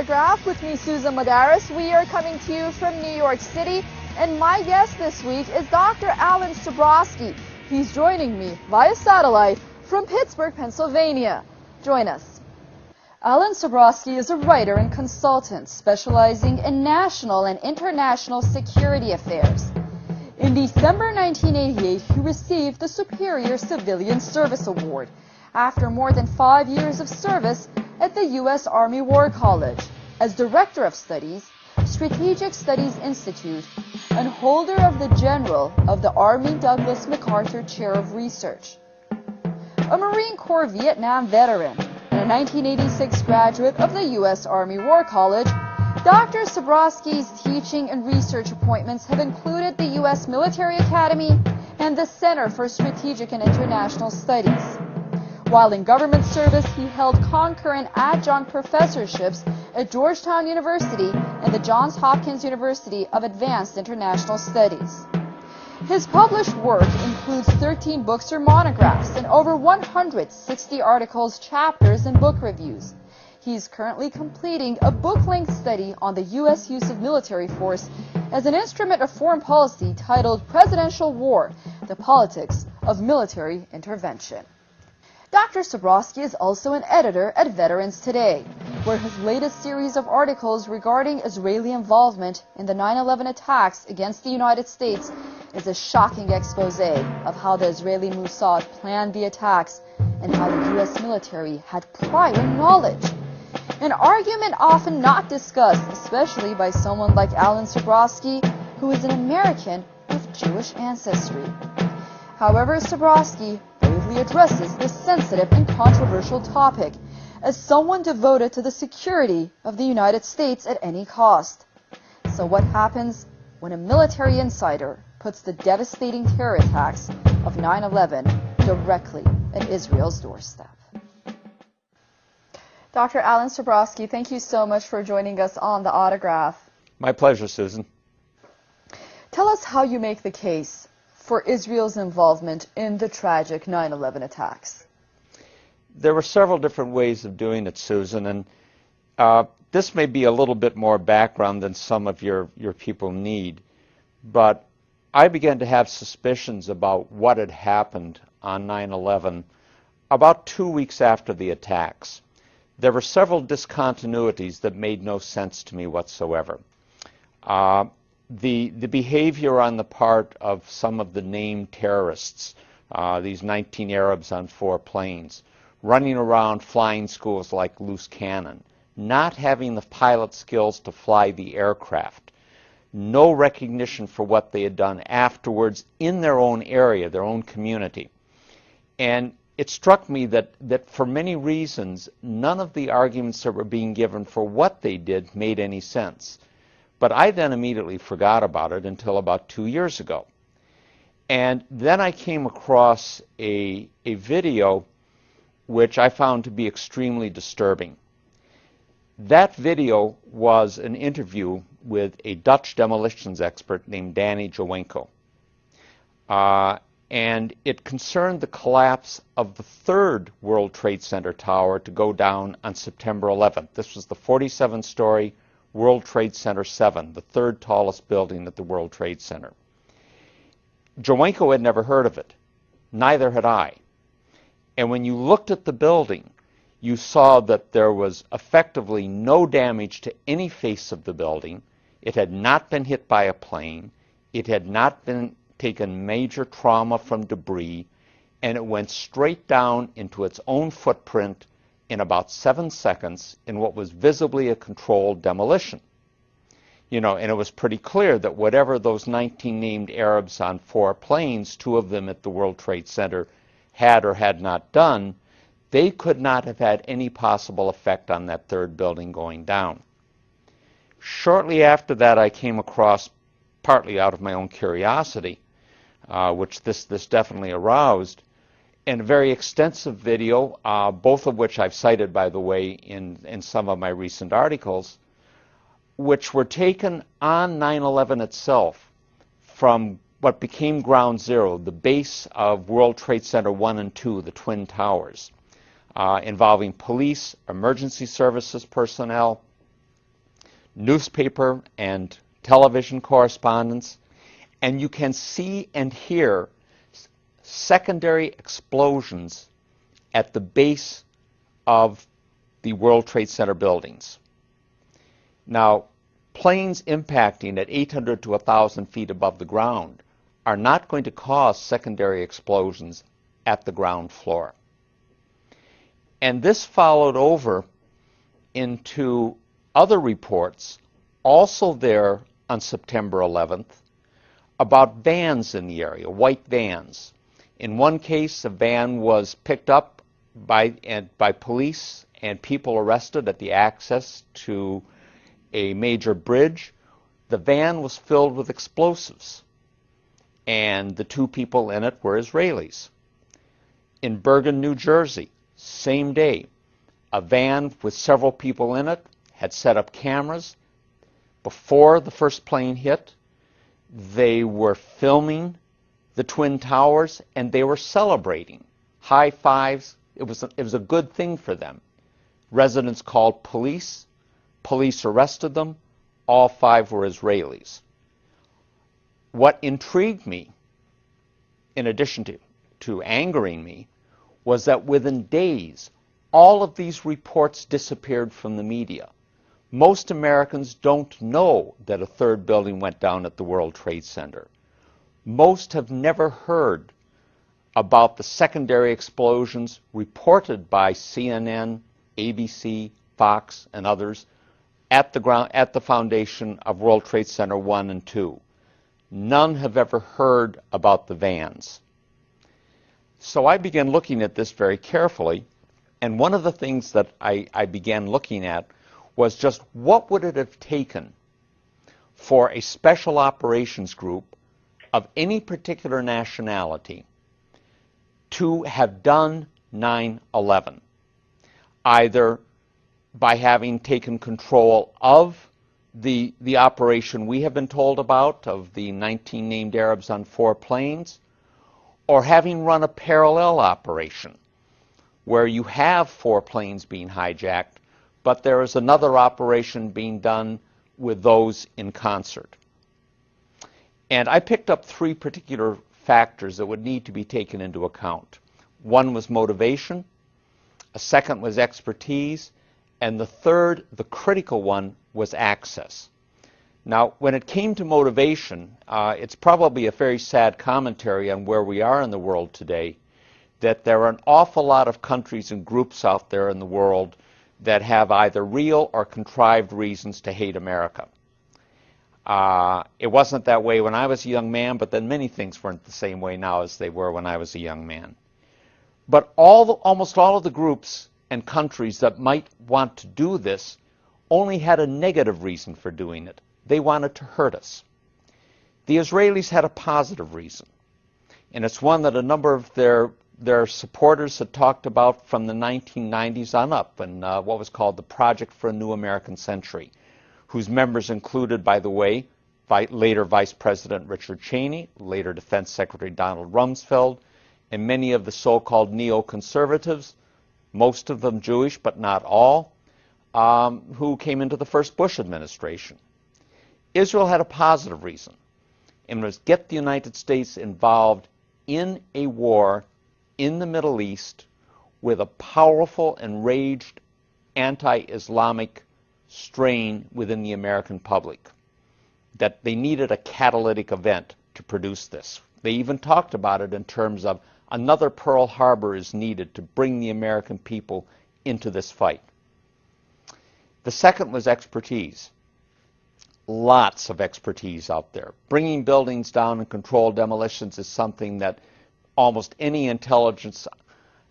Autograph. With me, Susan Madaris. We are coming to you from New York City, and my guest this week is Dr. Alan Sabrosky. He's joining me via satellite from Pittsburgh, Pennsylvania. Join us. Alan Sabrosky is a writer and consultant specializing in national and international security affairs. In December 1988, he received the Superior Civilian Service Award after more than 5 years of service at the U.S. Army War College as Director of Studies, Strategic Studies Institute, and holder of the General of the Army Douglas MacArthur Chair of Research. A Marine Corps Vietnam veteran and a 1986 graduate of the U.S. Army War College, Dr. Sabrosky's teaching and research appointments have included the U.S. Military Academy and the Center for Strategic and International Studies. While in government service, he held concurrent adjunct professorships at Georgetown University and the Johns Hopkins University of Advanced International Studies. His published work includes 13 books or monographs and over 160 articles, chapters, and book reviews. He is currently completing a book-length study on the U.S. use of military force as an instrument of foreign policy titled Presidential War: The Politics of Military Intervention. Dr. Sabrosky is also an editor at Veterans Today, where his latest series of articles regarding Israeli involvement in the 9/11 attacks against the United States is a shocking expose of how the Israeli Mossad planned the attacks and how the U.S. military had prior knowledge. An argument often not discussed, especially by someone like Alan Sabrosky, who is an American with Jewish ancestry. However, Sabrosky bravely addresses this sensitive and controversial topic as someone devoted to the security of the United States at any cost. So what happens when a military insider puts the devastating terror attacks of 9/11 directly at Israel's doorstep? Dr. Alan Sabrosky, thank you so much for joining us on The Autograph. My pleasure, Susan. Tell us how you make the case for Israel's involvement in the tragic 9/11 attacks. There were several different ways of doing it, Susan, and this may be a little bit more background than some of your people need, but I began to have suspicions about what had happened on 9/11 about 2 weeks after the attacks. There were several discontinuities that made no sense to me whatsoever. The behavior on the part of some of the named terrorists, these 19 Arabs on 4 planes, running around flying schools like loose cannon, not having the pilot skills to fly the aircraft, no recognition for what they had done afterwards in their own area, their own community. And it struck me that for many reasons, none of the arguments that were being given for what they did made any sense. But I then immediately forgot about it until about 2 years ago. And then I came across a video which I found to be extremely disturbing. That video was an interview with a Dutch demolitions expert named Danny Jowenko. And it concerned the collapse of the 3rd World Trade Center tower to go down on September 11th. This was the 47-story World Trade Center 7, the 3rd tallest building at the World Trade Center. Jowenko had never heard of it. Neither had I. And when you looked at the building, you saw that there was effectively no damage to any face of the building. It had not been hit by a plane. It had not been taken major trauma from debris, and it went straight down into its own footprint in about 7 seconds in what was visibly a controlled demolition. You know, and it was pretty clear that whatever those 19 named Arabs on 4 planes, 2 of them at the World Trade Center, had or had not done, they could not have had any possible effect on that 3rd building going down. Shortly after that, I came across, partly out of my own curiosity, which this definitely aroused, and a very extensive video, both of which I've cited, by the way, in some of my recent articles, which were taken on 9/11 itself from what became Ground Zero, the base of World Trade Center 1 and 2, the Twin Towers, involving police, emergency services personnel, newspaper and television correspondence, and you can see and hear secondary explosions at the base of the World Trade Center buildings. Now, planes impacting at 800 to 1,000 feet above the ground are not going to cause secondary explosions at the ground floor. And this followed over into other reports, also there on September 11th, about vans in the area, white vans. In one case, a van was picked up by police and people arrested at the access to a major bridge. The van was filled with explosives, and the two people in it were Israelis. In Bergen, New Jersey, same day, a van with several people in it had set up cameras. Before the first plane hit, they were filming the Twin Towers, and they were celebrating. High fives. It was a good thing for them. Residents called police. Police arrested them. All five were Israelis. What intrigued me, in addition to angering me, was that within days, all of these reports disappeared from the media. Most Americans don't know that a third building went down at the World Trade Center. Most have never heard about the secondary explosions reported by CNN, ABC, Fox, and others at the foundation of World Trade Center 1 and 2. None have ever heard about the vans. So I began looking at this very carefully, and one of the things that I began looking at was just what would it have taken for a special operations group of any particular nationality to have done 9/11, either by having taken control of the operation we have been told about, of the 19 named Arabs on 4 planes, or having run a parallel operation where you have 4 planes being hijacked, but there is another operation being done with those in concert. And I picked up 3 particular factors that would need to be taken into account. One was motivation, a second was expertise, and the third, the critical one, was access. Now, when it came to motivation, it's probably a very sad commentary on where we are in the world today, that there are an awful lot of countries and groups out there in the world that have either real or contrived reasons to hate America. It wasn't that way when I was a young man, but then many things weren't the same way now as they were when I was a young man. But almost all of the groups and countries that might want to do this only had a negative reason for doing it. They wanted to hurt us. The Israelis had a positive reason, and it's one that a number of their supporters had talked about from the 1990s on up, and what was called the Project for a New American Century, whose members included, by the way, later Vice President Richard Cheney, later Defense Secretary Donald Rumsfeld, and many of the so-called neoconservatives, most of them Jewish but not all, who came into the first Bush administration. Israel had a positive reason, and was get the United States involved in a war in the Middle East with a powerful, enraged, anti-Islamic strain within the American public, that they needed a catalytic event to produce this. They even talked about it in terms of another Pearl Harbor is needed to bring the American people into this fight. The second was expertise. Lots of expertise out there. Bringing buildings down and controlled demolitions is something that almost any intelligence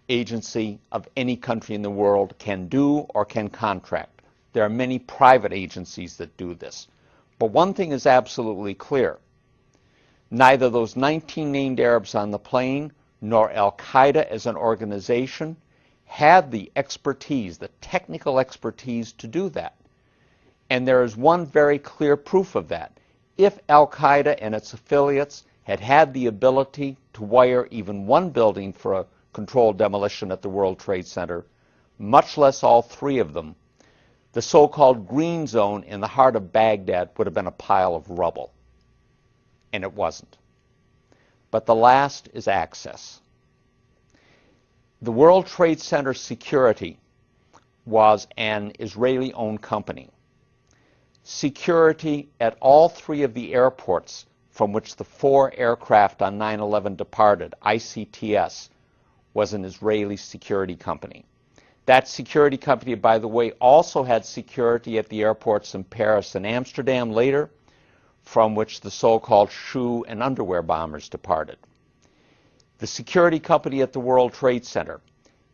agency of any country in the world can do or can contract. There are many private agencies that do this. But one thing is absolutely clear. Neither those 19 named Arabs on the plane nor Al-Qaeda as an organization had the expertise, the technical expertise to do that. And there is one very clear proof of that. If Al-Qaeda and its affiliates had had the ability to wire even one building for a controlled demolition at the World Trade Center, much less all 3 of them, the so-called green zone in the heart of Baghdad would have been a pile of rubble. And it wasn't. But the last is access. The World Trade Center security was an Israeli-owned company. Security at all three of the airports from which the 4 aircraft on 9/11 departed, ICTS, was an Israeli security company. That security company, by the way, also had security at the airports in Paris and Amsterdam later, from which the so-called shoe and underwear bombers departed. The security company at the World Trade Center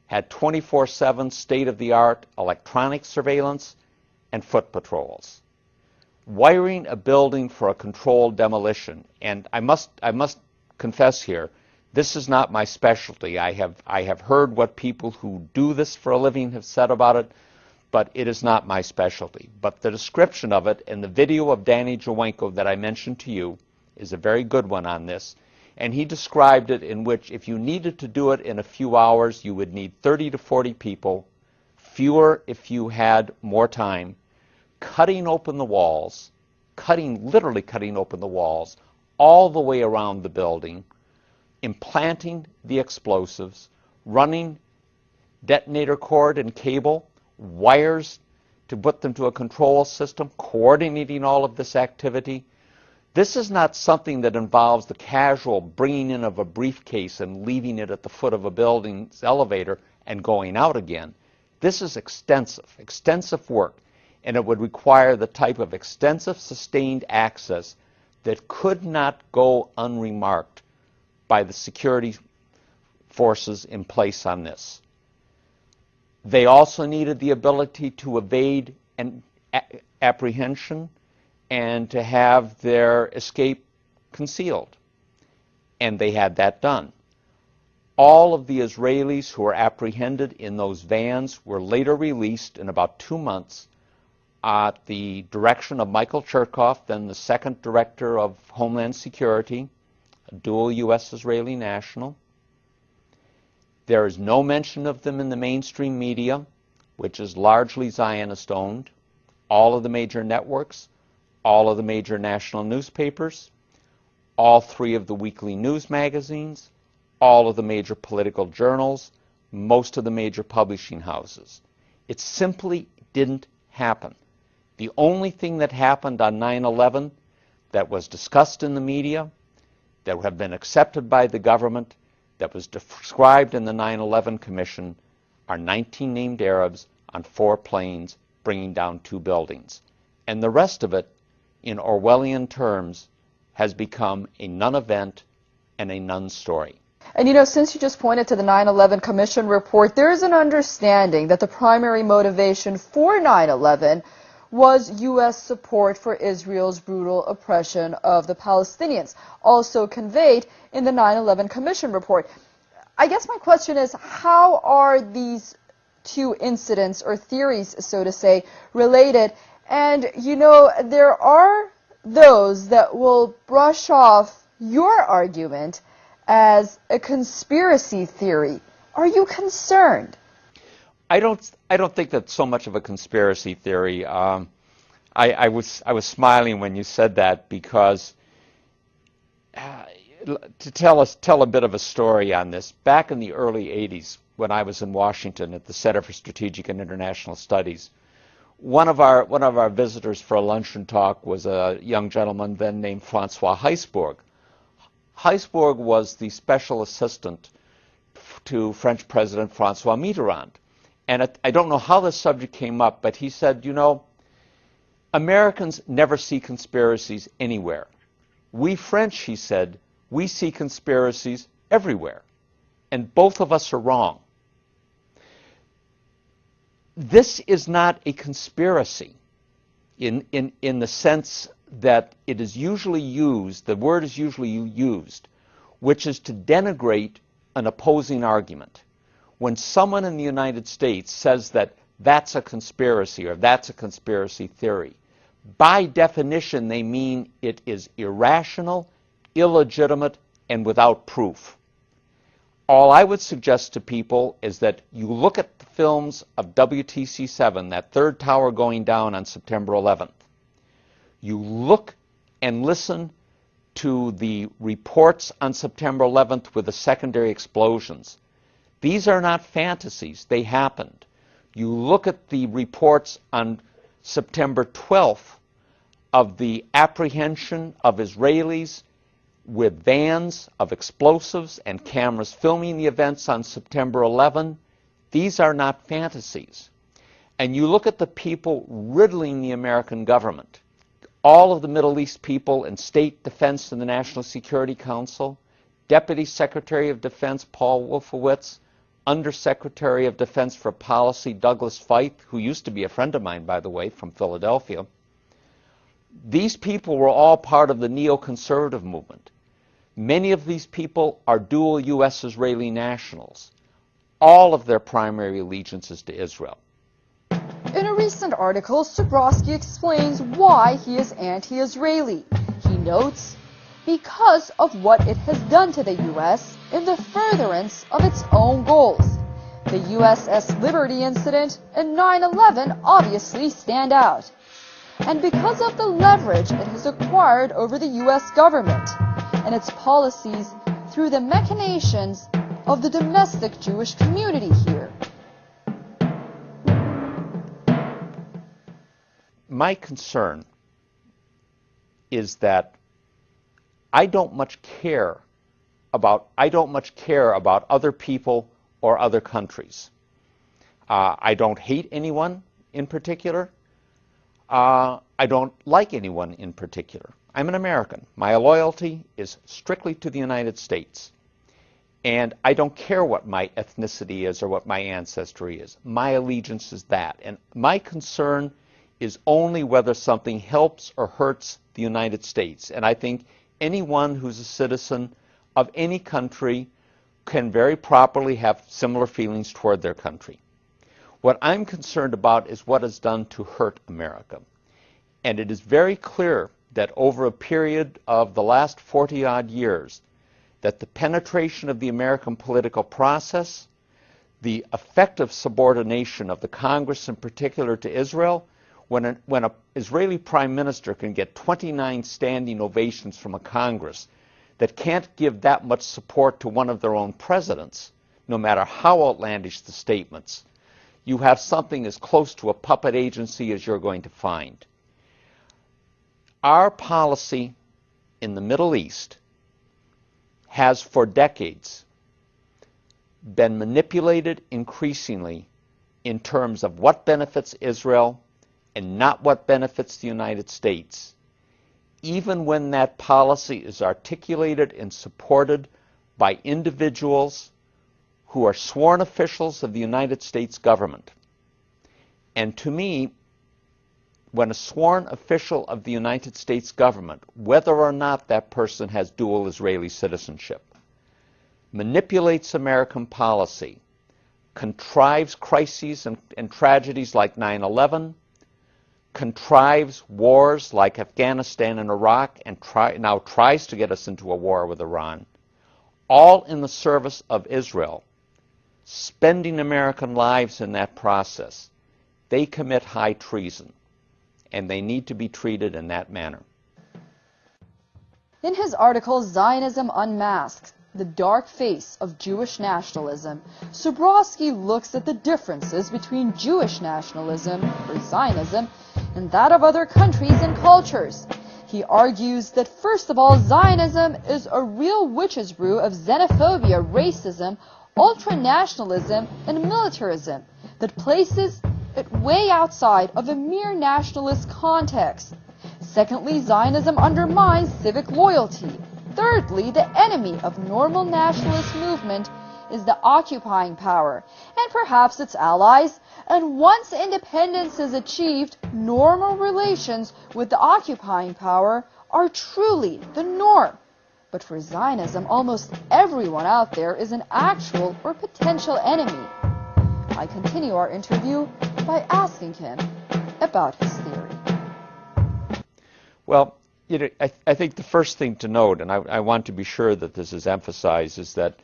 had 24/7 state-of-the-art electronic surveillance and foot patrols. Wiring a building for a controlled demolition, and I must confess here, this is not my specialty. I have heard what people who do this for a living have said about it, but it is not my specialty. But the description of it in the video of Danny Jawenko that I mentioned to you is a very good one on this. And he described it in which if you needed to do it in a few hours, you would need 30 to 40 people, fewer if you had more time, cutting open the walls, literally cutting open the walls, all the way around the building, implanting the explosives, running detonator cord and cable, wires to put them to a control system, coordinating all of this activity. This is not something that involves the casual bringing in of a briefcase and leaving it at the foot of a building's elevator and going out again. This is extensive work, and it would require the type of extensive sustained access that could not go unremarked by the security forces in place on this. They also needed the ability to evade apprehension and to have their escape concealed. And they had that done. All of the Israelis who were apprehended in those vans were later released in about 2 months at the direction of Michael Chertoff, then the second director of Homeland Security, a dual U.S.-Israeli national. There is no mention of them in the mainstream media, which is largely Zionist-owned. All of the major networks, all of the major national newspapers, all 3 of the weekly news magazines, all of the major political journals, most of the major publishing houses. It simply didn't happen. The only thing that happened on 9/11 that was discussed in the media, that have been accepted by the government, that was described in the 9/11 Commission, are 19 named Arabs on 4 planes bringing down 2 buildings. And the rest of it, in Orwellian terms, has become a non-event and a non-story. And you know, since you just pointed to the 9/11 Commission report, there is an understanding that the primary motivation for 9/11 was U.S. support for Israel's brutal oppression of the Palestinians, also conveyed in the 9/11 Commission report. I guess my question is, how are these 2 incidents or theories, so to say, related? And, you know, there are those that will brush off your argument as a conspiracy theory. Are you concerned? I don't think that's so much of a conspiracy theory. I was smiling when you said that because to tell a bit of a story on this, back in the early 80s when I was in Washington at the Center for Strategic and International Studies, one of our visitors for a luncheon talk was a young gentleman then named Francois Heisbourg. Heisbourg was the special assistant to French President François Mitterrand. And I don't know how the subject came up, but he said, you know, Americans never see conspiracies anywhere. We French, he said, we see conspiracies everywhere. And both of us are wrong. This is not a conspiracy in the sense that it is usually used, the word is usually used, which is to denigrate an opposing argument. When someone in the United States says that that's a conspiracy or that's a conspiracy theory, by definition they mean it is irrational, illegitimate, and without proof. All I would suggest to people is that you look at the films of WTC-7, that third tower going down on September 11th. You look and listen to the reports on September 11th with the secondary explosions. These are not fantasies. They happened. You look at the reports on September 12th of the apprehension of Israelis with vans of explosives and cameras filming the events on September 11. These are not fantasies. And you look at the people riddling the American government, all of the Middle East people in State Defense and the National Security Council, Deputy Secretary of Defense Paul Wolfowitz, Undersecretary of Defense for Policy Douglas Feith, who used to be a friend of mine, by the way, from Philadelphia. These people were all part of the neoconservative movement. Many of these people are dual U.S.-Israeli nationals. All of their primary allegiance is to Israel. In a recent article, Sabrosky explains why he is anti-Israeli. He notes, because of what it has done to the U.S. in the furtherance of its own goals. The USS Liberty incident and 9/11 obviously stand out. And because of the leverage it has acquired over the U.S. government and its policies through the machinations of the domestic Jewish community here. My concern is that I don't much care about other people or other countries. I don't hate anyone in particular. I don't like anyone in particular. I'm an American. My loyalty is strictly to the United States. And I don't care what my ethnicity is or what my ancestry is. My allegiance is that. And my concern is only whether something helps or hurts the United States. And I think anyone who's a citizen of any country can very properly have similar feelings toward their country. What I'm concerned about is what is done to hurt America. And it is very clear that over a period of the last 40-odd years, that the penetration of the American political process, the effective subordination of the Congress in particular to Israel, when an Israeli prime minister can get 29 standing ovations from a Congress that can't give that much support to one of their own presidents, no matter how outlandish the statements, you have something as close to a puppet agency as you're going to find. Our policy in the Middle East has for decades been manipulated increasingly in terms of what benefits Israel and not what benefits the United States, even when that policy is articulated and supported by individuals who are sworn officials of the United States government. And to me, when a sworn official of the United States government, whether or not that person has dual Israeli citizenship, manipulates American policy, contrives crises and tragedies like 9/11, contrives wars like Afghanistan and Iraq, and now tries to get us into a war with Iran, all in the service of Israel, spending American lives in that process, they commit high treason, and they need to be treated in that manner. In his article, Zionism Unmasked, The Dark Face of Jewish Nationalism, Sabrosky looks at the differences between Jewish nationalism, or Zionism, and that of other countries and cultures. He argues that, first of all, Zionism is a real witch's brew of xenophobia, racism, ultranationalism, and militarism that places it way outside of a mere nationalist context. Secondly, Zionism undermines civic loyalty. Thirdly, the enemy of normal nationalist movement is the occupying power, and perhaps its allies, and once independence is achieved, normal relations with the occupying power are truly the norm. But for Zionism, almost everyone out there is an actual or potential enemy. I continue our interview by asking him about his theory. Well, I think the first thing to note, and I want to be sure that this is emphasized, is that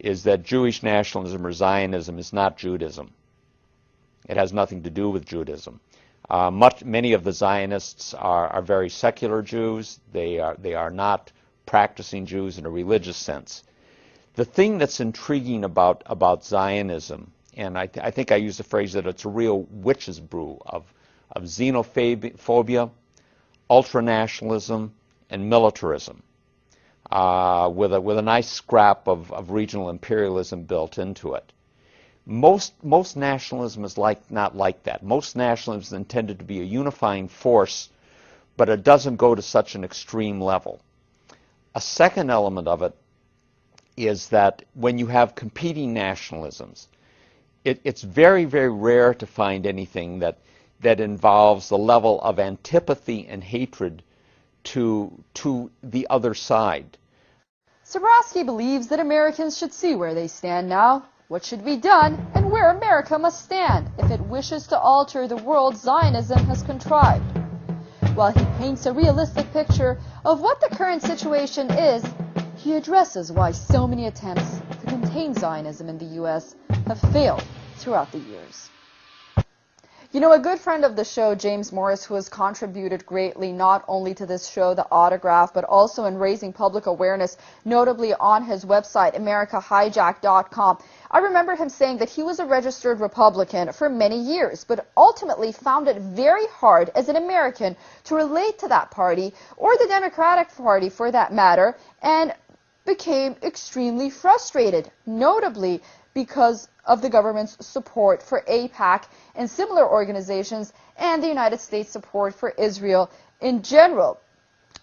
is that Jewish nationalism or Zionism is not Judaism. It has nothing to do with Judaism. Many of the Zionists are very secular Jews. They are not practicing Jews in a religious sense. The thing that's intriguing about Zionism, and I think I use the phrase that it's a real witch's brew of xenophobia, ultranationalism, and militarism, with a nice scrap of regional imperialism built into it. Most nationalism is not like that. Most nationalism is intended to be a unifying force, but it doesn't go to such an extreme level. A second element of it is that when you have competing nationalisms, it's very, very rare to find anything that involves the level of antipathy and hatred to the other side. Sabrosky believes that Americans should see where they stand now, what should be done, and where America must stand if it wishes to alter the world Zionism has contrived. While he paints a realistic picture of what the current situation is, he addresses why so many attempts to contain Zionism in the U.S. have failed throughout the years. You know, a good friend of the show, James Morris, who has contributed greatly not only to this show, The Autograph, but also in raising public awareness, notably on his website, americahijacked.com. I remember him saying that he was a registered Republican for many years, but ultimately found it very hard as an American to relate to that party, or the Democratic Party for that matter, and became extremely frustrated, notably because of the government's support for AIPAC and similar organizations, and the United States support for Israel in general.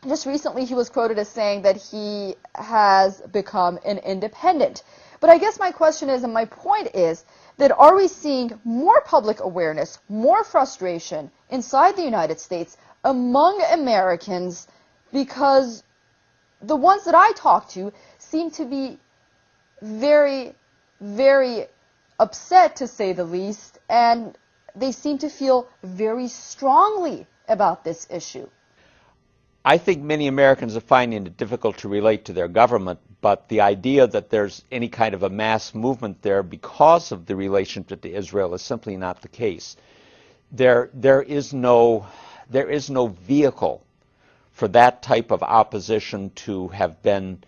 Just recently he was quoted as saying that he has become an independent. But I guess my question is, and my point is, that are we seeing more public awareness, more frustration inside the United States among Americans, because the ones that I talk to seem to be very, very upset, to say the least, and they seem to feel very strongly about this issue. I think many Americans are finding it difficult to relate to their government, but the idea that there's any kind of a mass movement there because of the relationship to Israel is simply not the case. There is no vehicle for that type of opposition to have been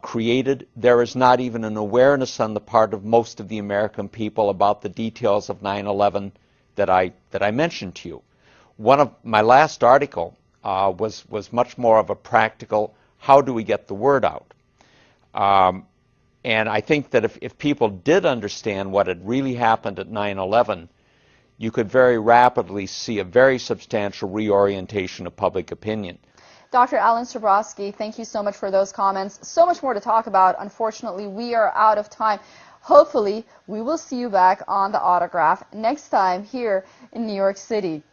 created. There is not even an awareness on the part of most of the American people about the details of 9/11 that I mentioned to you. One of my last article was much more of a practical, how do we get the word out? And I think that if people did understand what had really happened at 9/11, you could very rapidly see a very substantial reorientation of public opinion. Dr. Alan Sabrosky, thank you so much for those comments. So much more to talk about. Unfortunately, we are out of time. Hopefully, we will see you back on The Autograph next time here in New York City.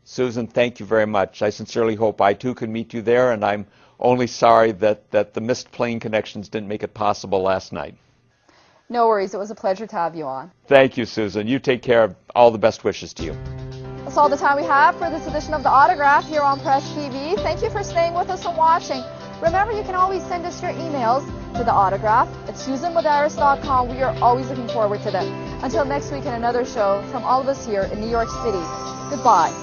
Susan, thank you very much. I sincerely hope I too can meet you there, and I'm only sorry that the missed plane connections didn't make it possible last night. No worries. It was a pleasure to have you on. Thank you, Susan. You take care. All the best wishes to you. That's all the time we have for this edition of The Autograph here on Press TV. Thank you for staying with us and watching. Remember, you can always send us your emails to The Autograph at SusanMadaris.com. We are always looking forward to them. Until next week in another show from all of us here in New York City, goodbye.